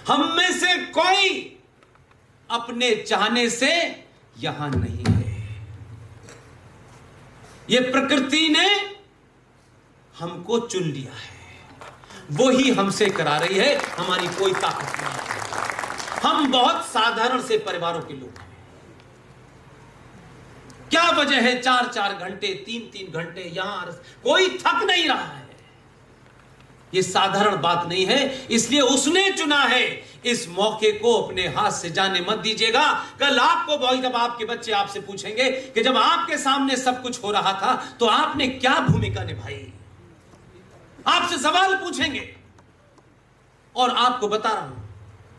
हम में से कोई अपने चाहने से यहां नहीं है। ये प्रकृति ने हमको चुन लिया है, वो ही हमसे करा रही है, हमारी कोई ताकत नहीं है। हम बहुत साधारण से परिवारों के लोग हैं। क्या वजह है 4-4 घंटे 3-3 घंटे यहां, कोई थक नहीं रहा है। ये साधारण बात नहीं है, इसलिए उसने चुना है। इस मौके को अपने हाथ से जाने मत दीजिएगा। कल आपको भाई, जब आपके बच्चे आपसे पूछेंगे कि जब आपके सामने सब कुछ हो रहा था तो आपने क्या भूमिका निभाई, आपसे सवाल पूछेंगे। और आपको बता रहा हूं,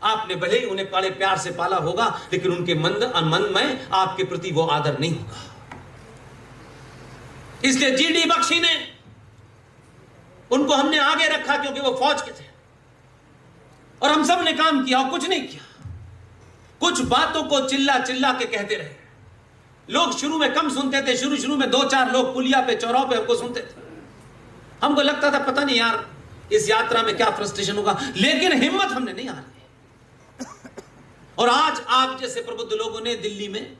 आपने भले ही उन्हें बड़े प्यार से पाला होगा, लेकिन उनके मन में आपके प्रति वो आदर नहीं होगा। इसलिए जीडी बख्शी ने, उनको हमने आगे रखा क्योंकि वो फौज के थे, और हम सब ने काम किया और कुछ नहीं किया। कुछ बातों को चिल्ला चिल्ला के कहते रहे। लोग शुरू में कम सुनते थे, शुरू में 2-4 लोग पुलिया पे, चौराहों पे हमको सुनते थे। हमको लगता था पता नहीं यार इस यात्रा में क्या फ्रस्ट्रेशन होगा, लेकिन हिम्मत हमने नहीं हारी। और आज आप जैसे प्रबुद्ध लोगों ने दिल्ली में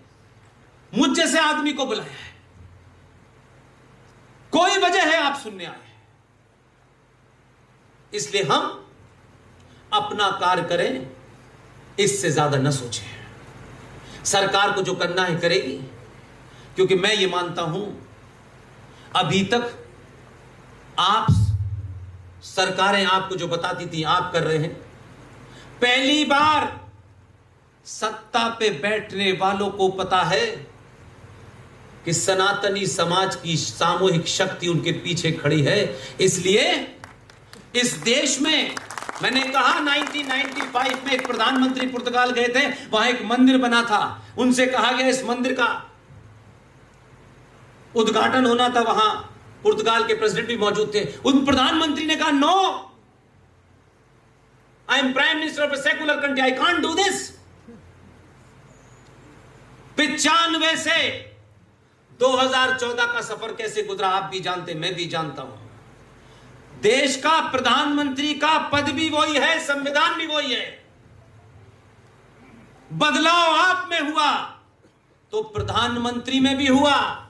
मुझ जैसे आदमी को बुलाया है। कोई वजह है आप सुनने आए हैं, इसलिए हम अपना कार्य करें, इससे ज्यादा न सोचें। सरकार को जो करना है करेगी, क्योंकि मैं ये मानता हूं अभी तक आप, सरकारें आपको जो बताती थी आप कर रहे हैं। पहली बार सत्ता पे बैठने वालों को पता है कि सनातनी समाज की सामूहिक शक्ति उनके पीछे खड़ी है। इसलिए इस देश में, मैंने कहा 1995 में एक प्रधानमंत्री पुर्तगाल गए थे, वहां एक मंदिर बना था। उनसे कहा गया इस मंदिर का उद्घाटन होना था, वहां पुर्तगाल के प्रेसिडेंट भी मौजूद थे। उन प्रधानमंत्री ने कहा no, I am prime minister of a secular country, I can't do this. 95 से 2014 का सफर कैसे गुजरा आप भी जानते, मैं भी जानता हूं। देश का प्रधानमंत्री का पद भी वही है, संविधान भी वही है। बदलाव आप में हुआ तो प्रधानमंत्री में भी हुआ,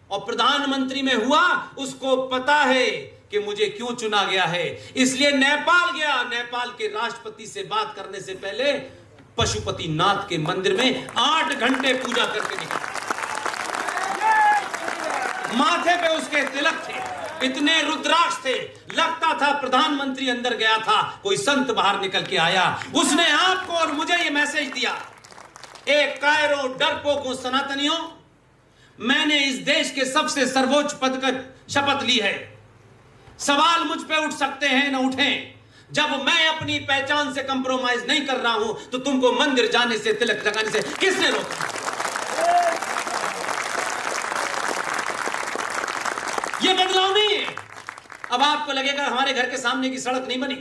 और प्रधानमंत्री में हुआ उसको पता है कि मुझे क्यों चुना गया है। इसलिए नेपाल गया, नेपाल के राष्ट्रपति से बात करने से पहले पशुपतिनाथ के मंदिर में 8 घंटे पूजा करके निकला। माथे पे उसके तिलक थे, इतने रुद्राक्ष थे, लगता था प्रधानमंत्री अंदर गया था, कोई संत बाहर निकल के आया। उसने आपको और मुझे ये मैसेज दिया, एक कायरो डरपोकों सनातनियों, मैंने इस देश के सबसे सर्वोच्च पद का शपथ ली है। सवाल मुझ पे उठ सकते हैं न उठें, जब मैं अपनी पहचान से कंप्रोमाइज नहीं कर रहा हूं तो तुमको मंदिर जाने से, तिलक लगाने से किसने रोका? ये बदलाव नहीं है। अब आपको लगेगा हमारे घर के सामने की सड़क नहीं बनी,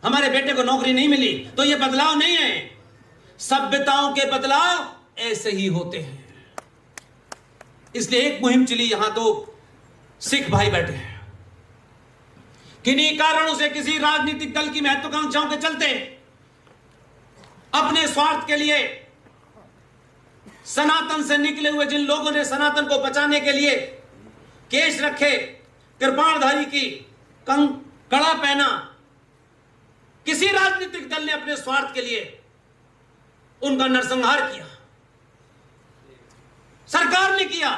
हमारे बेटे को नौकरी नहीं मिली, तो ये बदलाव नहीं है। सभ्यताओं के बदलाव ऐसे ही होते हैं। इसलिए एक मुहिम चली, यहां तो सिख भाई बैठे हैं, किन्हीं कारणों से किसी राजनीतिक दल की महत्वाकांक्षाओं के चलते अपने स्वार्थ के लिए सनातन से निकले हुए जिन लोगों ने सनातन को बचाने के लिए केश रखे, कृपाणधारी की कड़ा पहना, किसी राजनीतिक दल ने अपने स्वार्थ के लिए उनका नरसंहार किया, सरकार ने किया।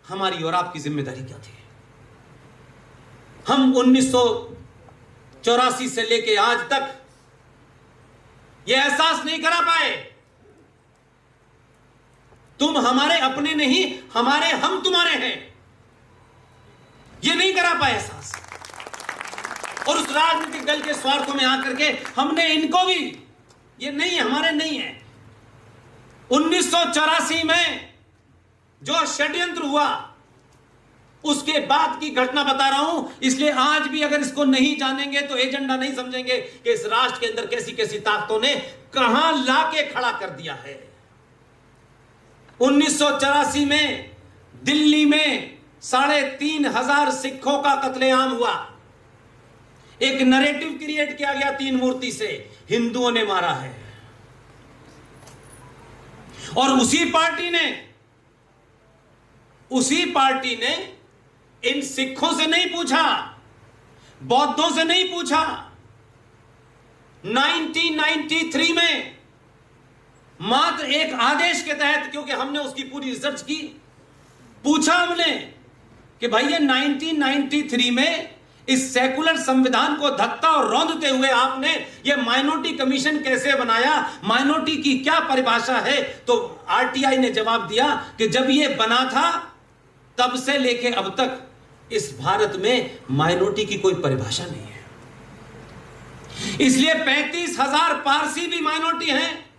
हमारी और आपकी जिम्मेदारी क्या थी? हम 1984 से लेके आज तक यह एहसास नहीं करा पाए, तुम हमारे अपने नहीं, हमारे हम तुम्हारे हैं, यह नहीं करा पाए एहसास। और उस राजनीतिक दल के स्वार्थों में आकर के हमने इनको भी, ये नहीं हमारे नहीं है। 1984 में जो षड्यंत्र हुआ उसके बाद की घटना बता रहा हूं, इसलिए आज भी अगर इसको नहीं जानेंगे तो एजेंडा नहीं समझेंगे कि इस राष्ट्र के अंदर कैसी कैसी ताकतों ने कहां लाके खड़ा कर दिया है। 1984 में दिल्ली में 3,500 सिखों का कत्लेआम हुआ। एक नरेटिव क्रिएट किया गया 3 मूर्ति से, हिंदुओं ने मारा है। और उसी पार्टी ने इन सिखों से नहीं पूछा, बौद्धों से नहीं पूछा। 1993 में मात्र एक आदेश के तहत, क्योंकि हमने उसकी पूरी रिसर्च की, पूछा हमने कि भाई ये 1993 में इस सेकुलर संविधान को धक्का और रौंदते हुए आपने ये माइनॉरिटी कमीशन कैसे बनाया, माइनॉरिटी की क्या परिभाषा है? तो आरटीआई ने जवाब दिया कि जब ये बना था तब से लेके अब तक इस भारत में माइनॉरिटी की कोई परिभाषा नहीं है। इसलिए 35,000 पारसी भी माइनॉरिटी हैं,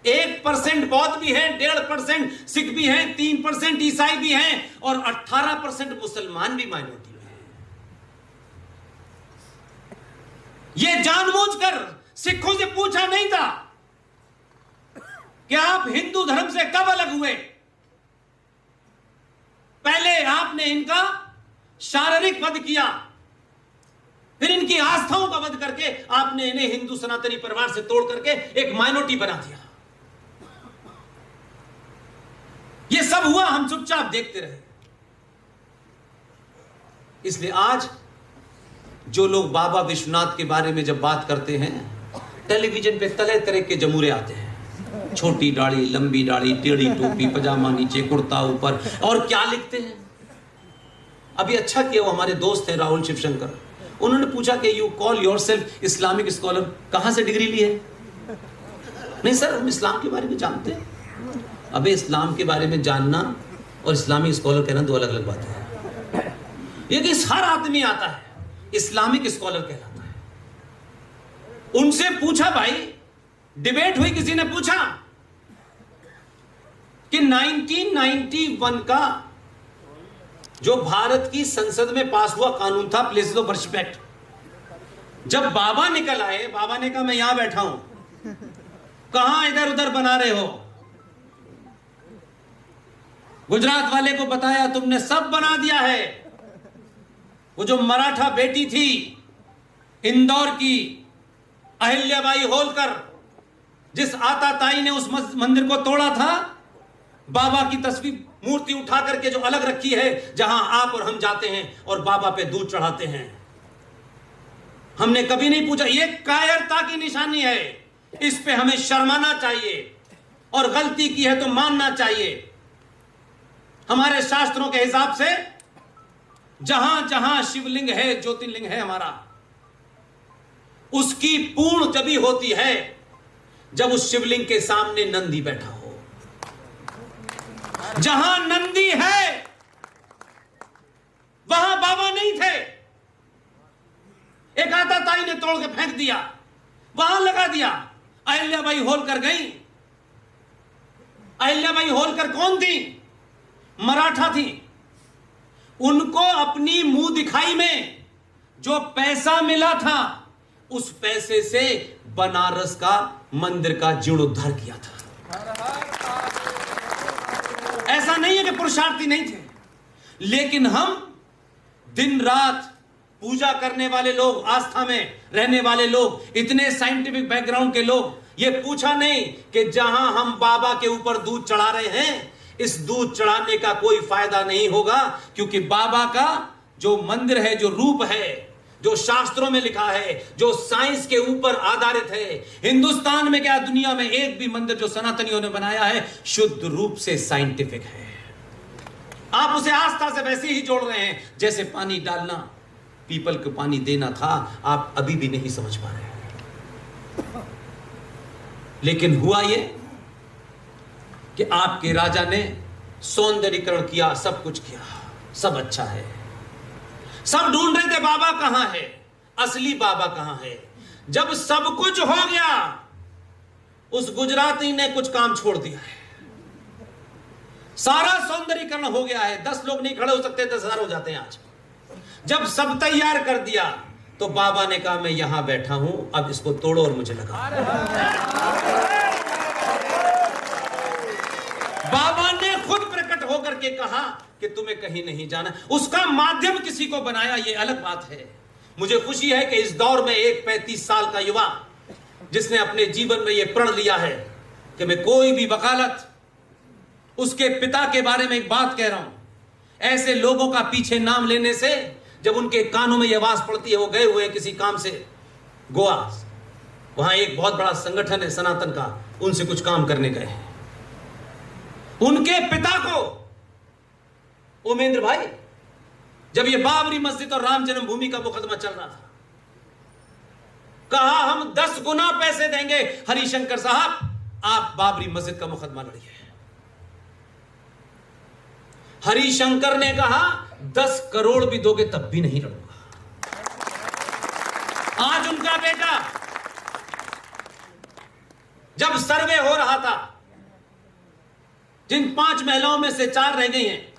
1% बौद्ध भी हैं, 1.5% सिख भी हैं, 3% ईसाई भी हैं और 18% मुसलमान भी माइनॉरिटी में हैं। यह जानबूझकर सिखों से पूछा नहीं था कि आप हिंदू धर्म से कब अलग हुए। पहले आपने इनका शारीरिक वध किया, फिर इनकी आस्थाओं का वध करके आपने इन्हें हिंदू सनातनी परिवार से तोड़ करके एक माइनॉरिटी बना दिया। ये सब हुआ, हम चुपचाप देखते रहे। इसलिए आज जो लोग बाबा विश्वनाथ के बारे में जब बात करते हैं, टेलीविजन पे तरह तरह के जमूरे आते हैं, छोटी दाढ़ी, लंबी दाढ़ी, टेढ़ी टोपी, पजामा नीचे, कुर्ता ऊपर, और क्या लिखते हैं। अभी अच्छा किया, वो हमारे दोस्त हैं राहुल शिवशंकर, उन्होंने पूछा कि you call yourself Islamic scholar, कहां से डिग्री ली है? नहीं सर, हम इस्लाम के बारे में जानते हैं। अबे इस्लाम के बारे में जानना और इस्लामिक स्कॉलर कहना दो अलग अलग बातें हैं। ये कि हर आदमी आता है इस्लामिक स्कॉलर कहलाता है। उनसे पूछा, भाई डिबेट हुई, किसी ने पूछा कि 1991 का जो भारत की संसद में पास हुआ कानून था, प्लेसेस ऑफ वर्शिप एक्ट, जब बाबा निकल आए, बाबा ने कहा मैं यहां बैठा हूं, कहां इधर उधर बना रहे हो? गुजरात वाले को बताया तुमने सब बना दिया है। वो जो मराठा बेटी थी इंदौर की अहिल्याबाई होलकर, जिस आताताई ने उस मंदिर को तोड़ा था, बाबा की तस्वीर मूर्ति उठा करके जो अलग रखी है, जहां आप और हम जाते हैं और बाबा पे दूध चढ़ाते हैं, हमने कभी नहीं पूछा। ये कायरता की निशानी है, इस पे हमें शर्माना चाहिए और गलती की है तो मानना चाहिए। हमारे शास्त्रों के हिसाब से जहां जहां शिवलिंग है, ज्योतिर्लिंग है हमारा, उसकी पूर्ण तभी होती है जब उस शिवलिंग के सामने नंदी बैठा हो। जहां नंदी है वहां बाबा नहीं थे, एक आताताई ने तोड़ के फेंक दिया, वहां लगा दिया। अहिल्याबाई होलकर गई। अहिल्याबाई होलकर कौन थी? मराठा थी। उनको अपनी मुंह दिखाई में जो पैसा मिला था, उस पैसे से बनारस का मंदिर का जीर्णोद्धार किया था। ऐसा नहीं है कि पुरुषार्थी नहीं थे, लेकिन हम दिन रात पूजा करने वाले लोग, आस्था में रहने वाले लोग, इतने साइंटिफिक बैकग्राउंड के लोग, ये पूछा नहीं कि जहां हम बाबा के ऊपर दूध चढ़ा रहे हैं, इस दूध चढ़ाने का कोई फायदा नहीं होगा, क्योंकि बाबा का जो मंदिर है, जो रूप है, जो शास्त्रों में लिखा है, जो साइंस के ऊपर आधारित है, हिंदुस्तान में क्या दुनिया में एक भी मंदिर जो सनातनियों ने बनाया है शुद्ध रूप से साइंटिफिक है। आप उसे आस्था से वैसे ही जोड़ रहे हैं जैसे पानी डालना पीपल को पानी देना था। आप अभी भी नहीं समझ पा रहे। लेकिन हुआ यह कि आपके राजा ने सौंदर्यीकरण किया, सब कुछ किया, सब अच्छा है। सब ढूंढ रहे थे बाबा कहां है, असली बाबा कहां है। जब सब कुछ हो गया, उस गुजराती ने कुछ काम छोड़ दिया है। सारा सौंदर्यीकरण हो गया है, 10 लोग नहीं खड़े हो सकते, 10,000 हो जाते हैं आज। जब सब तैयार कर दिया तो बाबा ने कहा मैं यहां बैठा हूं, अब इसको तोड़ो और मुझे लगा। बाबा ने खुद प्रकट होकर के कहा कि तुम्हें कहीं नहीं जाना। उसका माध्यम किसी को बनाया, ये अलग बात है। मुझे खुशी है कि इस दौर में एक 35 साल का युवा जिसने अपने जीवन में यह प्रण लिया है कि मैं कोई भी वकालत, उसके पिता के बारे में एक बात कह रहा हूं, ऐसे लोगों का पीछे नाम लेने से जब उनके कानों में यह आवाज पड़ती है, वो गए हुए हैं किसी काम से गोवा, वहां एक बहुत बड़ा संगठन है सनातन का, उनसे कुछ काम करने गए, उनके पिता को, उमेंद्र भाई, जब यह बाबरी मस्जिद और राम जन्मभूमि का मुकदमा चल रहा था, कहा हम 10 गुना पैसे देंगे हरिशंकर साहब, आप बाबरी मस्जिद का मुकदमा लड़िए। हरिशंकर ने कहा 10 करोड़ भी दोगे तब भी नहीं लड़ूंगा। आज उनका बेटा जब सर्वे हो रहा था, जिन 5 महिलाओं में से 4 रह गई हैं,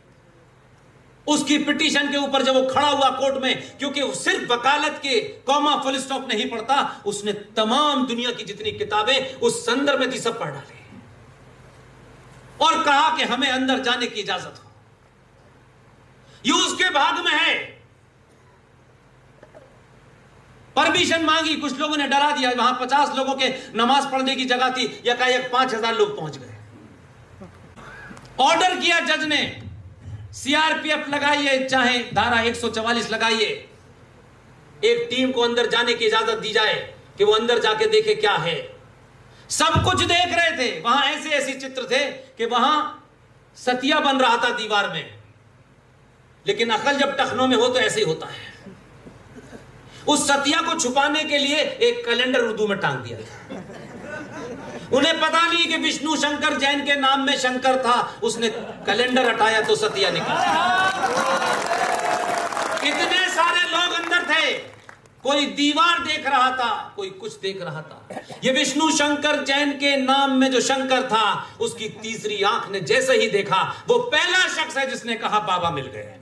उसकी पिटीशन के ऊपर जब वो खड़ा हुआ कोर्ट में, क्योंकि वो सिर्फ वकालत के कॉमा फुल स्टॉप नहीं पढ़ता, उसने तमाम दुनिया की जितनी किताबें उस संदर्भ में थी सब पढ़ डाली और कहा कि हमें अंदर जाने की इजाजत हो। ये उसके भाग में है। परमिशन मांगी, कुछ लोगों ने डरा दिया, वहां 50 लोगों के नमाज पढ़ने की जगह थी, यकायक 5000 लोग पहुंच गए। ऑर्डर किया जज ने, सीआरपीएफ लगाइए, चाहे धारा 144 लगाइए, एक टीम को अंदर जाने की इजाजत दी जाए कि वो अंदर जाके देखे क्या है। सब कुछ देख रहे थे, वहां ऐसे ऐसे चित्र थे कि वहां सतिया बन रहा था दीवार में, लेकिन अकल जब टखनों में हो तो ऐसे ही होता है। उस सतिया को छुपाने के लिए एक कैलेंडर उर्दू में टांग दिया था। उन्हें पता नहीं कि विष्णु शंकर जैन के नाम में शंकर था, उसने कैलेंडर हटाया तो सतिया निकला। इतने सारे लोग अंदर थे, कोई दीवार देख रहा था, कोई कुछ देख रहा था। ये विष्णु शंकर जैन के नाम में जो शंकर था, उसकी तीसरी आंख ने जैसे ही देखा, वो पहला शख्स है जिसने कहा बाबा मिल गए।